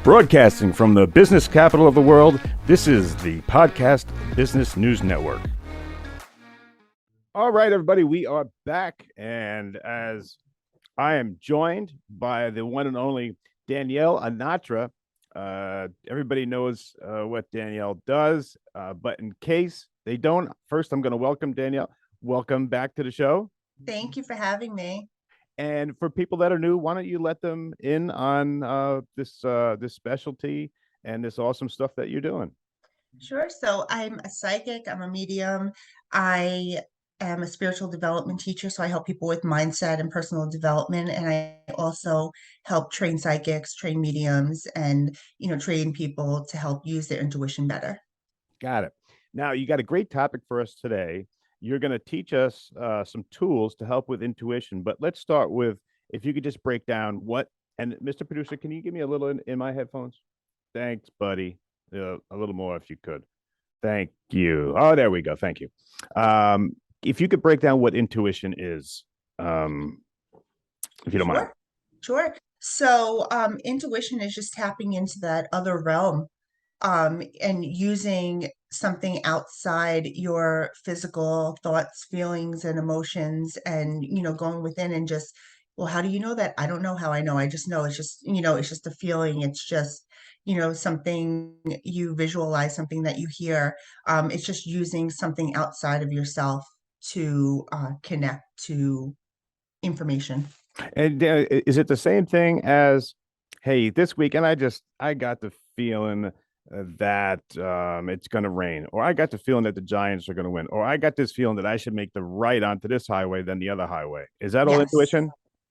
Broadcasting from the business capital of the world, this is the Podcast Business News Network. All right, everybody, we are back. And as I am joined by the one and only Danielle Anatra. Everybody knows what Danielle does, but in case they don't, first I'm going to welcome Danielle. Welcome back to the show. Thank you for having me. And for people that are new, why don't you let them in on this specialty and this awesome stuff that you're doing? Sure. So I'm a psychic, I'm a medium. I am a spiritual development teacher, so I help people with mindset and personal development. And I also help train psychics, train mediums, and train people to help use their intuition better. Got it. Now, you got a great topic for us today. You're going to teach us some tools to help with intuition, but let's start with, if you could just break down what, and Mr. Producer, can you give me a little in my headphones? Thanks, buddy. A little more if you could. Thank you. Oh, there we go. Thank you. If you could break down what intuition is, if you don't mind. Sure. So intuition is just tapping into that other realm and using something outside your physical thoughts, feelings, and emotions, and going within and just, well, how do you know that? I don't know how I know. I just know it's just, it's just a feeling. It's just, something you visualize, something that you hear. It's just using something outside of yourself to connect to information. And is it the same thing as, hey, this weekend I got the feeling that it's going to rain, or I got the feeling that the Giants are going to win, or I got this feeling that I should make the right onto this highway than the other highway. Is that all Yes. intuition?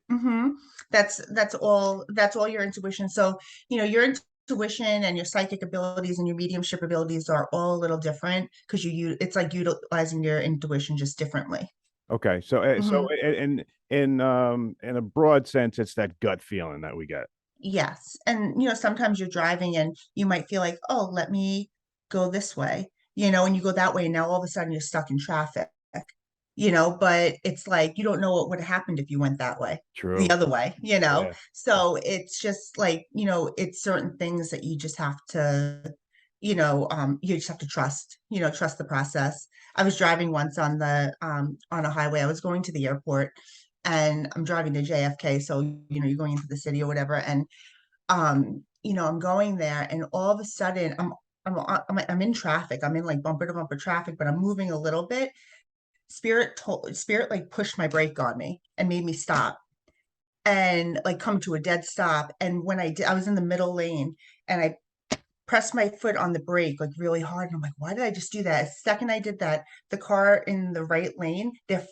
Mm-hmm. That's all your intuition. So, your intuition and your psychic abilities and your mediumship abilities are all a little different because it's like utilizing your intuition just differently. Okay, so Mm-hmm. in a broad sense, it's that gut feeling that we get. Yes. And, sometimes you're driving and you might feel like, oh, let me go this way, and you go that way. And now all of a sudden you're stuck in traffic, but it's like you don't know what would have happened if you went that way, the True. other way, Yeah. So it's just like, it's certain things that you just have to, you just have to trust, trust the process. I was driving once on a highway. I was going to the airport and I'm driving to JFK. So, you're going into the city or whatever. And I'm going there and all of a sudden I'm in traffic. I'm in like bumper to bumper traffic, but I'm moving a little bit. Spirit like pushed my brake on me and made me stop and like come to a dead stop. And when I did, I was in the middle lane and I pressed my foot on the brake like really hard. And I'm like, why did I just do that? The second I did that, the car in the right lane, their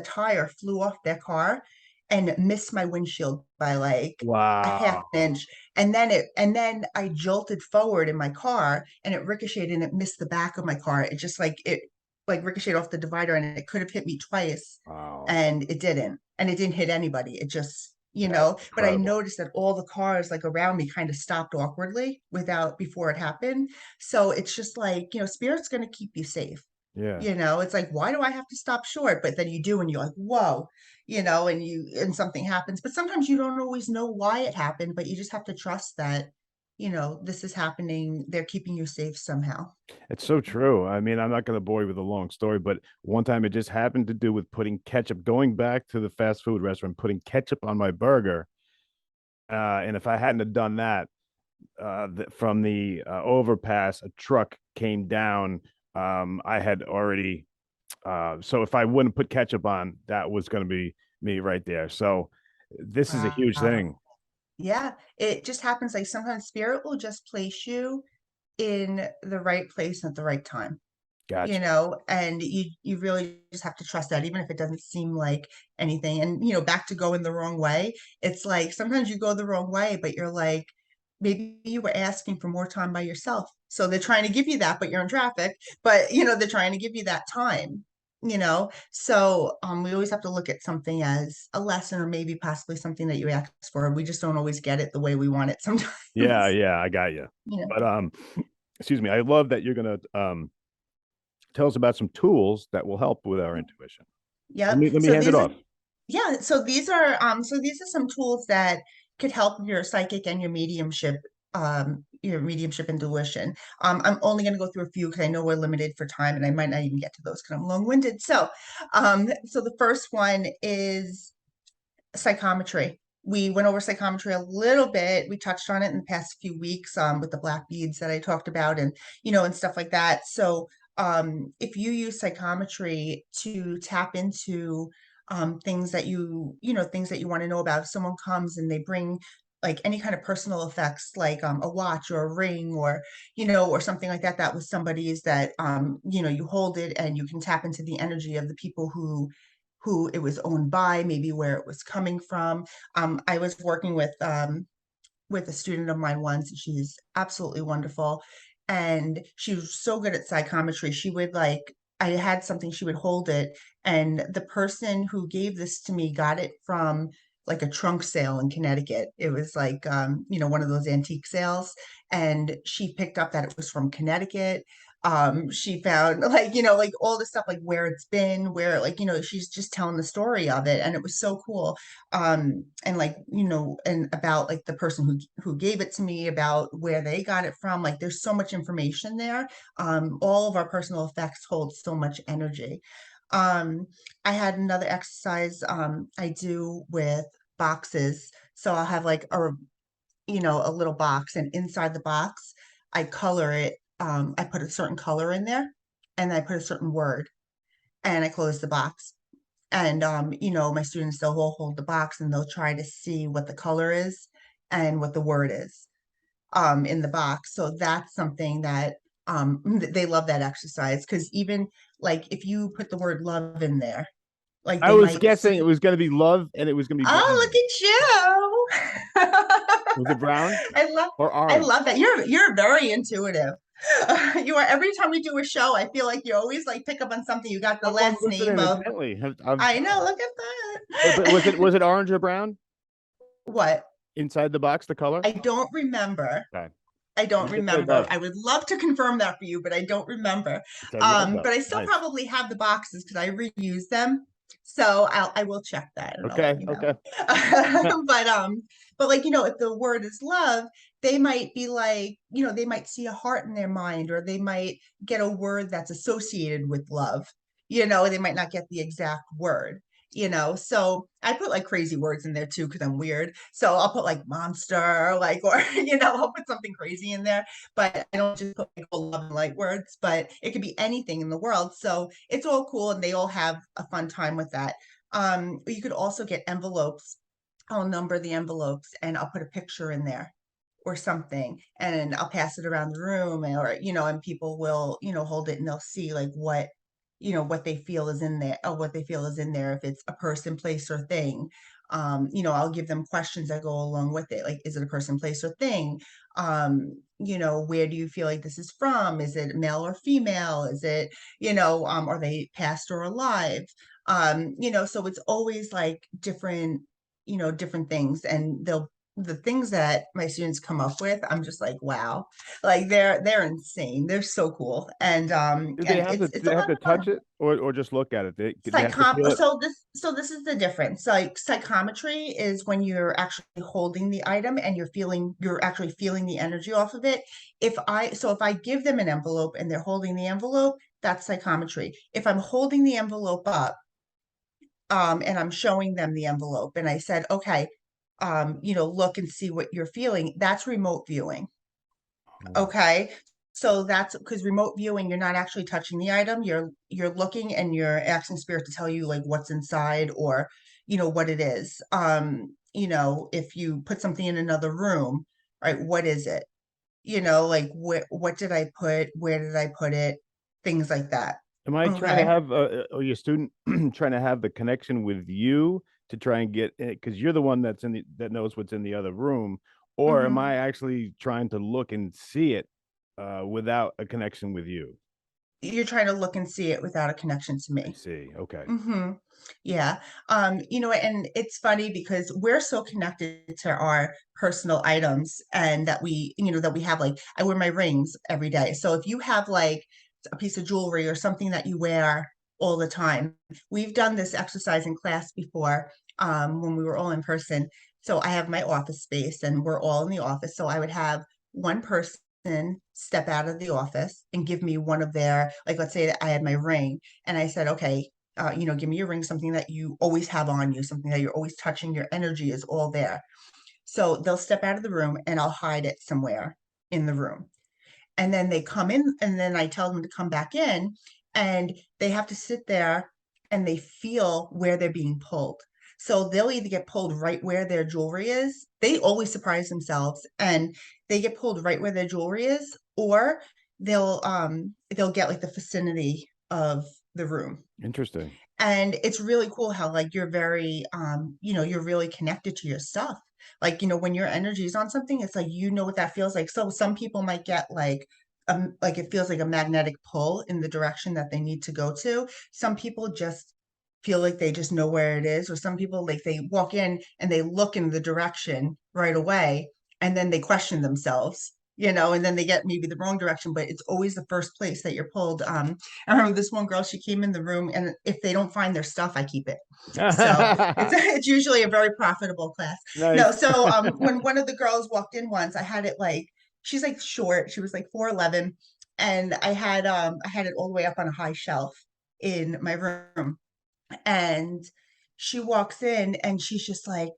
tire flew off their car and missed my windshield by like a half Wow. inch. And then I jolted forward in my car and it ricocheted and it missed the back of my car. It ricocheted off the divider and it could have hit me twice Wow. and it didn't. And it didn't hit anybody. It just That's but I incredible. noticed that all the cars like around me kind of stopped awkwardly before it happened. So it's just like, spirit's going to keep you safe. Yeah. It's like, why do I have to stop short? But then you do, and you're like, whoa, and something happens. But sometimes you don't always know why it happened, but you just have to trust that, this is happening. They're keeping you safe somehow. It's so true. I mean, I'm not going to bore you with a long story, but one time it just happened to do with putting ketchup, going back to the fast food restaurant, putting ketchup on my burger. And if I hadn't have done that, from the overpass, a truck came down. I had already, so if I wouldn't put ketchup on, that was going to be me right there. So this is a huge Wow. thing. Yeah, it just happens like sometimes spirit will just place you in the right place at the right time. Gotcha. And you really just have to trust that, even if it doesn't seem like anything. And, back to going the wrong way, it's like sometimes you go the wrong way, but you're like, maybe you were asking for more time by yourself. So they're trying to give you that, but you're in traffic, but they're trying to give you that time. So we always have to look at something as a lesson or maybe possibly something that you asked for. We just don't always get it the way we want it sometimes. Yeah, yeah, I got you. you know But excuse me, I love that you're gonna tell us about some tools that will help with our intuition. Let Yep. me let me So hand it these are off. Yeah, so these are some tools that could help your psychic and your mediumship mediumship and intuition. I'm only going to go through a few because I know we're limited for time, and I might not even get to those because I'm long-winded. So the first one is psychometry. We went over psychometry a little bit. We touched on it in the past few weeks with the black beads that I talked about, and and stuff like that. So if you use psychometry to tap into things that things that you want to know about, if someone comes and they bring like any kind of personal effects, like a watch or a ring, or or something like that, that was somebody's, that you hold it and you can tap into the energy of the people who it was owned by, maybe where it was coming from. I was working with a student of mine once, and she's absolutely wonderful. And she was so good at psychometry. She would like, I had something, she would hold it, and the person who gave this to me got it from like a trunk sale in Connecticut. It was like one of those antique sales. And she picked up that it was from Connecticut. She found like, like all the stuff, like where it's been, where like, she's just telling the story of it. And it was so cool. And like and about like the person who gave it to me, about where they got it from. Like there's so much information there. All of our personal effects hold so much energy. um I had another exercise I do with boxes. So I'll have like a little box, and inside the box I color it. I put a certain color in there, and I put a certain word, and I close the box. And my students, they'll hold the box and they'll try to see what the color is and what the word is in the box. So that's something that they love that exercise, because even like if you put the word love in there, like I they was might guessing it see. was going to be love and it was going to be Oh, brown. look at you. Was it brown I love or I orange? love that. You're very intuitive. You are, every time we do a show, I feel like you always like pick up on something. You got the I'm last name listening of. intently. I'm I know, trying. look at But was that. it orange or brown What? inside the box? The color? I don't remember. Okay. I don't I'm gonna say remember. love. I would love to confirm that for you, but I don't remember. It said love But though. I still Nice. probably have the boxes because I reuse them. So I will check that and I'll let Okay. you know. Okay. But like, if the word is love, they might be like, they might see a heart in their mind, or they might get a word that's associated with love. They might not get the exact word. So I put like crazy words in there too because I'm weird. So I'll put like monster, like, or I'll put something crazy in there. But I don't just put like all love and light words, but it could be anything in the world. So it's all cool, and they all have a fun time with that. You could also get envelopes. I'll number the envelopes and I'll put a picture in there or something, and I'll pass it around the room, or and people will hold it, and they'll see like what they feel is in there, or what they feel is in there, if it's a person, place, or thing. I'll give them questions that go along with it, like, is it a person, place, or thing? Where do you feel like this is from? Is it male or female? Is it, are they past or alive? So it's always like different things, and the things that my students come up with, I'm just like, wow, like they're insane. They're so cool. And it's Do a they have lot to of touch fun. it or just look at it? They have to feel it. So this is the difference. Like psychometry is when you're actually holding the item and you're actually feeling the energy off of it. If I give them an envelope and they're holding the envelope, that's psychometry. If I'm holding the envelope up, and I'm showing them the envelope, and I said, okay, look and see what you're feeling, that's remote viewing. Oh. Okay. So that's because remote viewing, you're not actually touching the item. You're looking and you're asking spirit to tell you like what's inside, or what it is. If you put something in another room, right, what is it? Like what did I put? Where did I put it? Things like that. Am I trying to Okay. have or your student trying to have the connection with you to try and get it because you're the one that knows what's in the other room, or am Hmm. I actually trying to look and see it without a connection with you? You're trying to look and see it without a connection to I me. see. Okay. Hmm. Yeah. And it's funny because we're so connected to our personal items, and that we have, like, I wear my rings every day. So if you have like a piece of jewelry or something that you wear all the time, we've done this exercise in class before, when we were all in person. So I have my office space and we're all in the office. So I would have one person step out of the office and give me one of their, like, let's say that I had my ring and I said, okay, give me your ring, something that you always have on you, something that you're always touching, your energy is all there. So they'll step out of the room and I'll hide it somewhere in the room. And then they come in, and then I tell them to come back in, and they have to sit there and they feel where they're being pulled. So they'll either get pulled right where their jewelry is. They always surprise themselves and they get pulled right where their jewelry is, or they'll get like the vicinity of the room. Interesting. And it's really cool how like you're very you're really connected to your stuff. Like, when your energy is on something, it's like what that feels like. So some people might get like it feels like a magnetic pull in the direction that they need to go to. Some people just feel like they just know where it is, or some people like they walk in and they look in the direction right away and then they question themselves, and then they get maybe the wrong direction, but it's always the first place that you're pulled. I remember this one girl, she came in the room, and if they don't find their stuff, I keep it. So it's it's usually a very profitable class. No, Nice. so when one of the girls walked in once, I had it like she's like short, she was like 4'11", and I had it all the way up on a high shelf in my room. And she walks in and she's just like,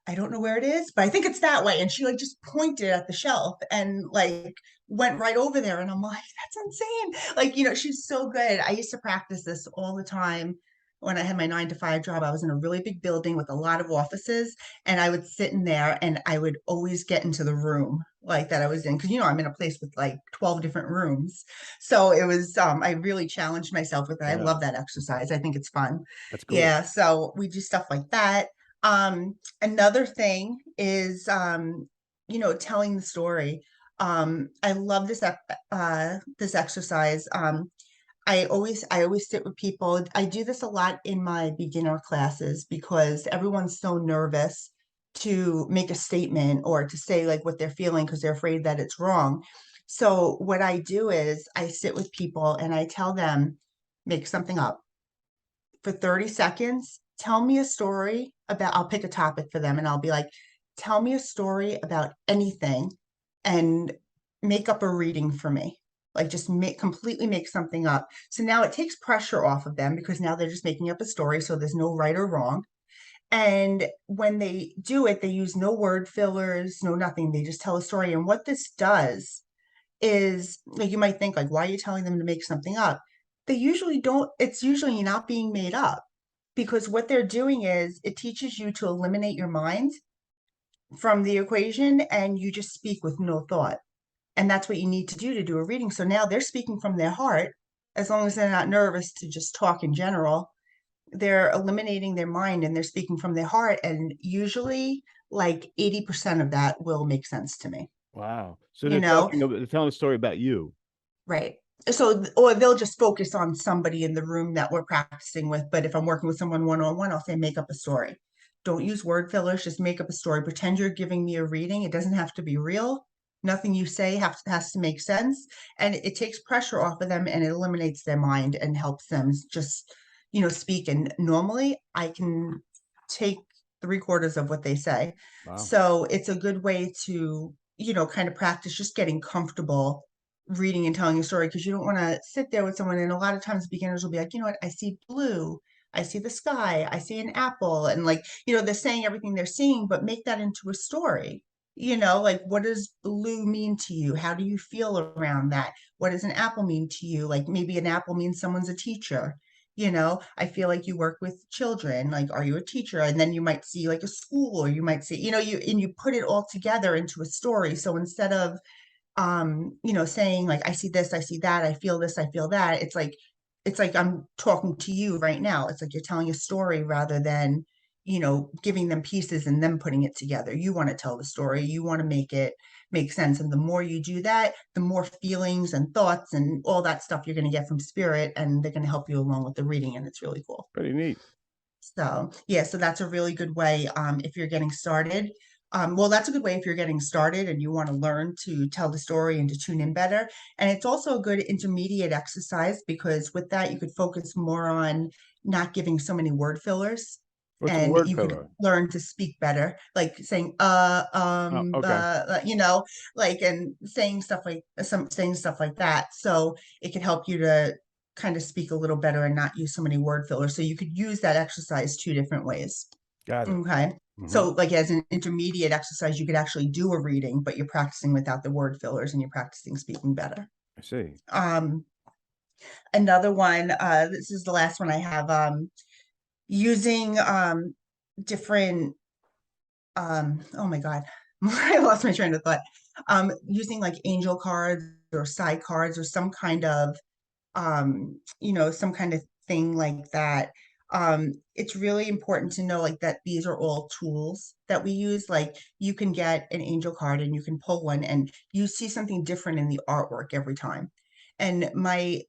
I don't know where it is, but I think it's that way. And she like just pointed at the shelf and like went right over there. And I'm like, that's insane. Like, she's so good. I used to practice this all the time when I had my 9 to 5 job. I was in a really big building with a lot of offices, and I would sit in there and I would always get into the room like that I was in. Cause I'm in a place with like 12 different rooms. So it was, I really challenged myself with it. I Yeah, love that exercise. I think it's fun. that's cool. Yeah. So we do stuff like that. Another thing is, telling the story. I love this exercise. I always sit with people. I do this a lot in my beginner classes because everyone's so nervous to make a statement or to say like what they're feeling because they're afraid that it's wrong. So what I do is I sit with people and I tell them, make something up for 30 seconds. Tell me a story about, I'll pick a topic for them and I'll be like, tell me a story about anything and make up a reading for me. Like just completely make something up. So now it takes pressure off of them because now they're just making up a story. So there's no right or wrong. And when they do it, they use no word fillers, no nothing. They just tell a story. And what this does is like you might think like, why are you telling them to make something up? They usually don't, it's usually not being made up because what they're doing is it teaches you to eliminate your mind from the equation and you just speak with no thought. And that's what you need to do a reading. So now they're speaking from their heart, as long as they're not nervous to just talk in general. They're eliminating their mind and they're speaking from their heart. And usually, like 80% of that will make sense to me, Wow. So you know? they're telling a story about you. Right. So, or they'll just focus on somebody in the room that we're practicing with. But if I'm working with someone one on one, I'll say, make up a story. Don't use word fillers, just make up a story. Pretend you're giving me a reading. It doesn't have to be real. Nothing you say has to make sense. And it takes pressure off of them and it eliminates their mind and helps them just, speak. And normally I can take 3/4 of what they say. Wow. So it's a good way to, kind of practice just getting comfortable reading and telling a story because you don't want to sit there with someone. And a lot of times beginners will be like, you know what, I see blue, I see the sky, I see an apple. And like, they're saying everything they're seeing, but make that into a story. Like what does blue mean to you? How do you feel around that? What does an apple mean to you? Like maybe an apple means someone's a teacher. I feel like you work with children. Like, are you a teacher? And then you might see like a school, or you might see, you put it all together into a story. So instead of saying like, I see this, I see that, I feel this, I feel that. It's like I'm talking to you right now. It's like you're telling a story rather than, giving them pieces and them putting it together. You want to tell the story, you want to make it make sense. And the more you do that, the more feelings and thoughts and all that stuff you're going to get from spirit, and they're going to help you along with the reading. And it's really cool. Pretty neat. So yeah, so that's a really good way if you're getting started. Well, that's a good way if you're getting started and you want to learn to tell the story and to tune in better. And it's also a good intermediate exercise because with that you could focus more on not giving so many word fillers. What's a and word you could filler? learn to speak better, like saying Oh, okay. like, and saying stuff like saying stuff like that. So it can help you to kind of speak a little better and not use so many word fillers. So you could use that exercise two different ways. Got it. Okay. Hmm. So like as an intermediate exercise, you could actually do a reading, but you're practicing without the word fillers and you're practicing speaking better. I see. Um, Another one, this is the last one I have, using different oh my God, I lost my train of thought. Using like angel cards or side cards or some kind of some kind of thing like that. It's really important to know like that these are all tools that we use. Like you can get an angel card and you can pull one and you see something different in the artwork every time. And my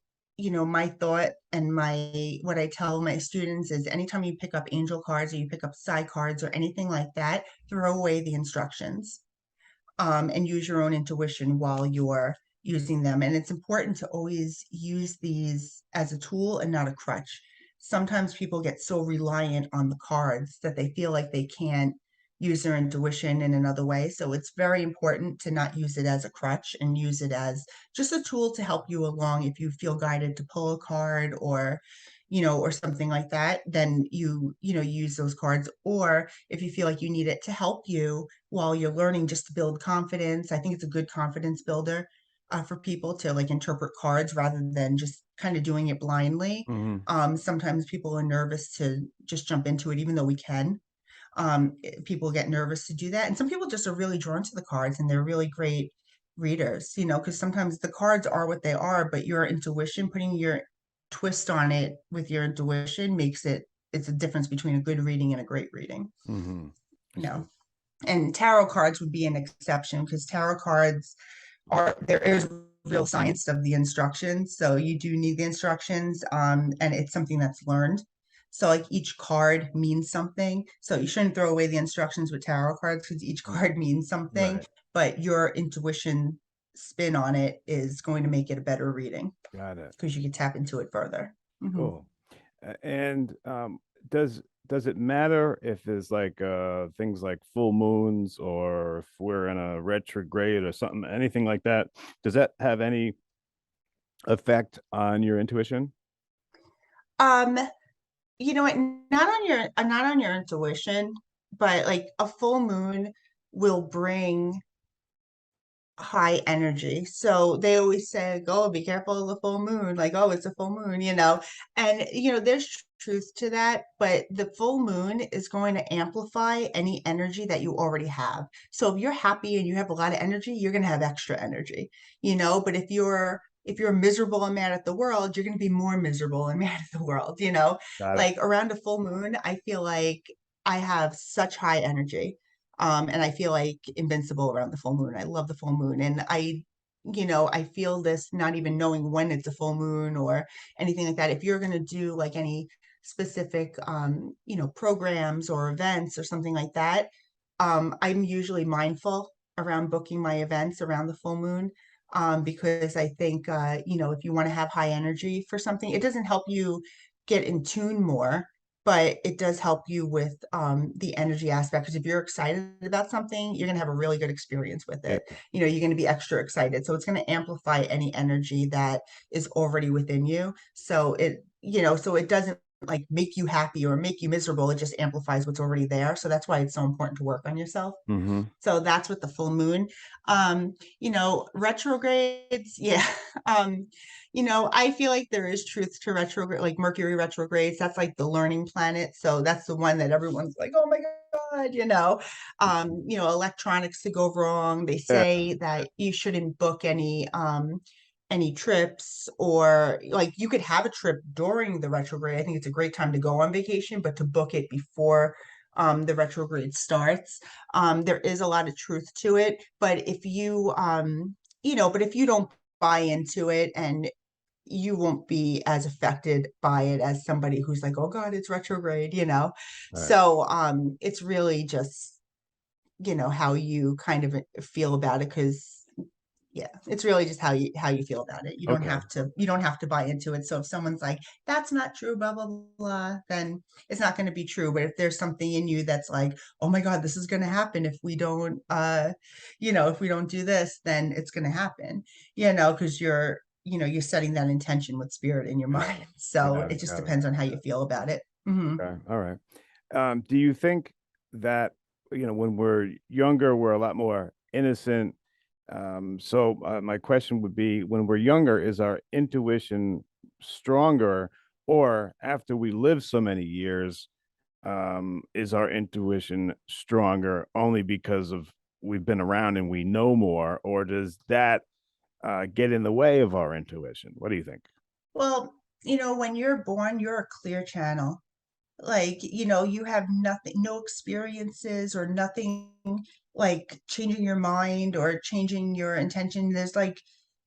thought and my what I tell my students is anytime you pick up angel cards or you pick up side cards or anything like that, throw away the instructions, and use your own intuition while you're using them. And it's important to always use these as a tool and not a crutch. Sometimes people get so reliant on the cards that they feel like they can't use their intuition in another way. So it's very important to not use it as a crutch and use it as just a tool to help you along. If you feel guided to pull a card or something like that, then use those cards. Or if you feel like you need it to help you while you're learning just to build confidence. I think it's a good confidence builder for people to like interpret cards rather than just kind of doing it blindly. Hmm. Sometimes people are nervous to just jump into it, even though we can. People get nervous to do that. And some people just are really drawn to the cards and they're really great readers, because sometimes the cards are what they are, but your intuition, putting your twist on it with your intuition it's a difference between a good reading and a great reading, Hmm. I you see. know. And tarot cards would be an exception because tarot cards there is real science of the instructions. So you do need the instructions, and it's something that's learned. So like each card means something. So you shouldn't throw away the instructions with tarot cards because each card means something, Right. but your intuition spin on it is going to make it a better reading Got it. because you can tap into it further. Hmm. Cool. And does it matter if there's like things like full moons or if we're in a retrograde or something, anything like that? Does that have any effect on your intuition? Um, you know what? Not on your intuition, but like a full moon will bring high energy. So they always say, like, oh, be careful of the full moon. Like, oh, it's a full moon. And, there's truth to that, but the full moon is going to amplify any energy that you already have. So if you're happy and you have a lot of energy, you're going to have extra energy. But if you're miserable and mad at the world, you're going to be more miserable and mad at the world. Got it. Like around a full moon, I feel like I have such high energy. And I feel like invincible around the full moon. I love the full moon. And I feel this not even knowing when it's a full moon or anything like that. If you're going to do like any specific, programs or events or something like that, I'm usually mindful around booking my events around the full moon. Because I think, if you want to have high energy for something, it doesn't help you get in tune more, but it does help you with the energy aspect. Because if you're excited about something, you're going to have a really good experience with Yeah. it. You're going to be extra excited. So it's going to amplify any energy that is already within you. So it doesn't like make you happy or make you miserable. It just amplifies what's already there. So that's why it's so important to work on yourself. Mm-hmm. So that's with the full moon. Retrogrades, yeah. I feel like there is truth to retrograde, like Mercury retrogrades. That's like the learning planet. So that's the one that everyone's like, oh my God. Electronics to go wrong. They Yeah. say that you shouldn't book any trips, or like you could have a trip during the retrograde. I think it's a great time to go on vacation, but to book it before the retrograde starts. There is a lot of truth to it, but if you don't buy into it, and you won't be as affected by it as somebody who's like, oh God, it's retrograde. All right. So it's really just how you kind of feel about it, because Yeah, it's really just how you feel about it. Okay. You don't have to buy into it. So if someone's like, that's not true, blah blah blah, then it's not going to be true. But if there's something in you that's like, oh my God, this is going to happen if we don't if we don't do this, then it's going to happen. Because you're setting that intention with spirit in your mind. So Got it it. just Got it. depends on how you feel about it. Okay. All right. Do you think that, when we're younger, we're a lot more innocent? So my question would be, when we're younger, is our intuition stronger, or after we live so many years, is our intuition stronger only because of we've been around and we know more, or does that get in the way of our intuition? What do you think? Well, when you're born, you're a clear channel. Like, you have nothing, no experiences or nothing like changing your mind or changing your intention. There's like,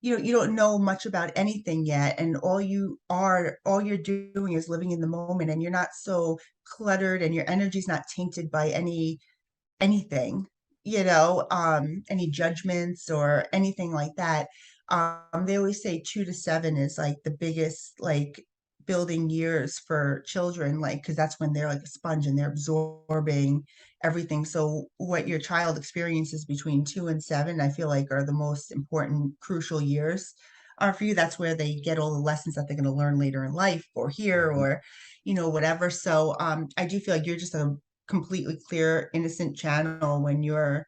you don't know much about anything yet. And all you're doing is living in the moment, and you're not so cluttered, and your energy's not tainted by anything, any judgments or anything like that. They always say 2 to 7 is like the biggest like building years for children, like because that's when they're like a sponge and they're absorbing everything. So what your child experiences between 2 and 7, I feel like are the most important, crucial years. For you, that's where they get all the lessons that they're going to learn later in life or here Mhm. or whatever. So I do feel like you're just a completely clear, innocent channel when you're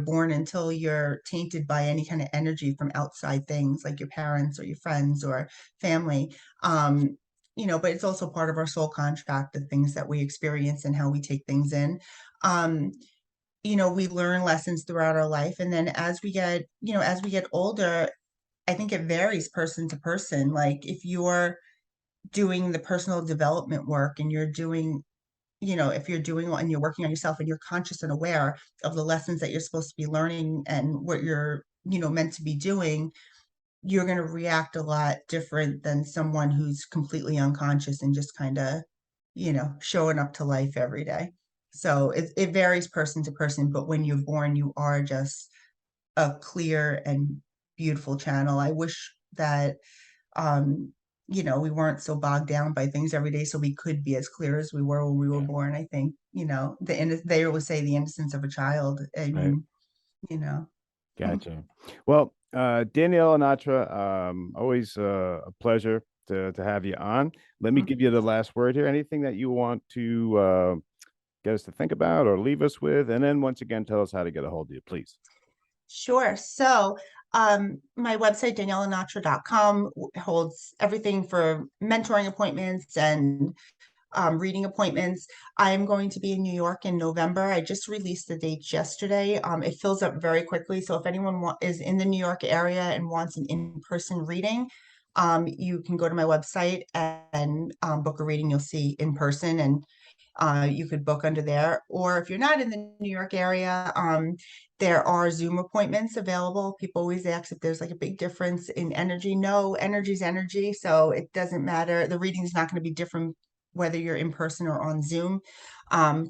born until you're tainted by any kind of energy from outside things like your parents or your friends or family. But it's also part of our soul contract, the things that we experience and how we take things in. Um, we learn lessons throughout our life. And then as we get older, I think it varies person to person. Like if you're doing the personal development work and if you're doing and you're working on yourself and you're conscious and aware of the lessons that you're supposed to be learning and what you're, meant to be doing, you're going to react a lot different than someone who's completely unconscious and just kind of, showing up to life every day. So it varies person to person, but when you're born, you are just a clear and beautiful channel. I wish that we weren't so bogged down by things every day, so we could be as clear as we were when we were Yeah. born. I think, they always say the innocence of a child. I Right. mean, you know. Gotcha. Well, Danielle Anatra, always a pleasure to have you on. Let me give you the last word here. Anything that you want to get us to think about or leave us with, and then once again, tell us how to get a hold of you, please. Sure. So, my website, danielleanatra.com, holds everything for mentoring appointments and reading appointments. I'm going to be in New York in November. I just released the dates yesterday. It fills up very quickly. So if anyone is in the New York area and wants an in-person reading, you can go to my website and book a reading. You'll see in person, and you could book under there. Or if you're not in the New York area, there are Zoom appointments available. People always ask if there's like a big difference in energy. No, energy's energy. So it doesn't matter. The reading's not going to be different whether you're in person or on Zoom.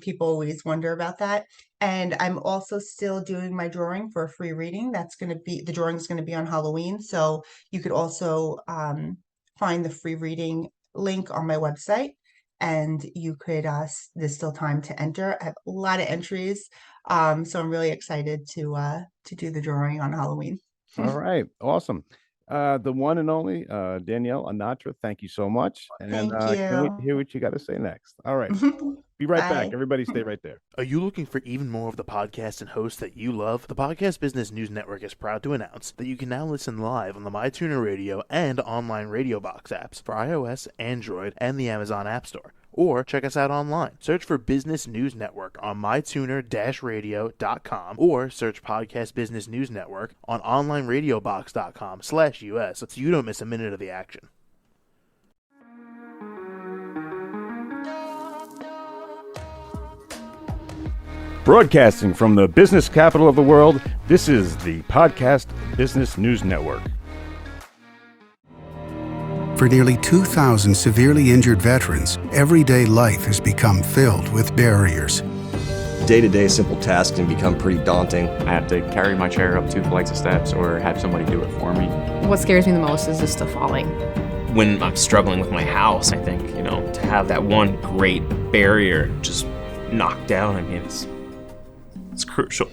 People always wonder about that. And I'm also still doing my drawing for a free reading. The drawing is going to be on Halloween. So you could also find the free reading link on my website, and you could there's still time to enter. I have a lot of entries, so I'm really excited to do the drawing on Halloween. All right. Awesome. The one and only Danielle Anatra, thank you so much. And Thank can't wait to you. hear what you got to say next. All right. Be right back. Bye. Everybody stay right there. Are you looking for even more of the podcasts and hosts that you love? The Podcast Business News Network is proud to announce that you can now listen live on the MyTuner Radio and online Radio Box apps for iOS, Android, and the Amazon App Store. Or check us out online. Search for Business News Network on mytuner-radio.com or search Podcast Business News Network on onlineradiobox.com/US so you don't miss a minute of the action. Broadcasting from the business capital of the world, this is the Podcast Business News Network. For nearly 2,000 severely injured veterans, everyday life has become filled with barriers. day-to-day simple tasks can become pretty daunting. I have to carry my chair up 2 flights of steps or have somebody do it for me. What scares me the most is just the falling. When I'm struggling with my house, I think, to have that one great barrier just knocked down, it's crucial.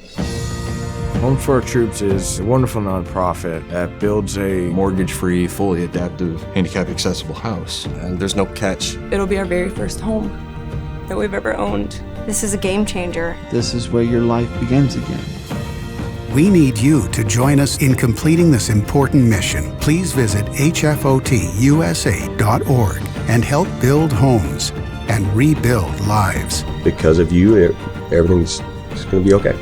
Home for Our Troops is a wonderful nonprofit that builds a mortgage-free, fully adaptive, handicap-accessible house. And there's no catch. It'll be our very first home that we've ever owned. This is a game changer. This is where your life begins again. We need you to join us in completing this important mission. Please visit hfotusa.org and help build homes and rebuild lives. Because of you, everything's going to be okay.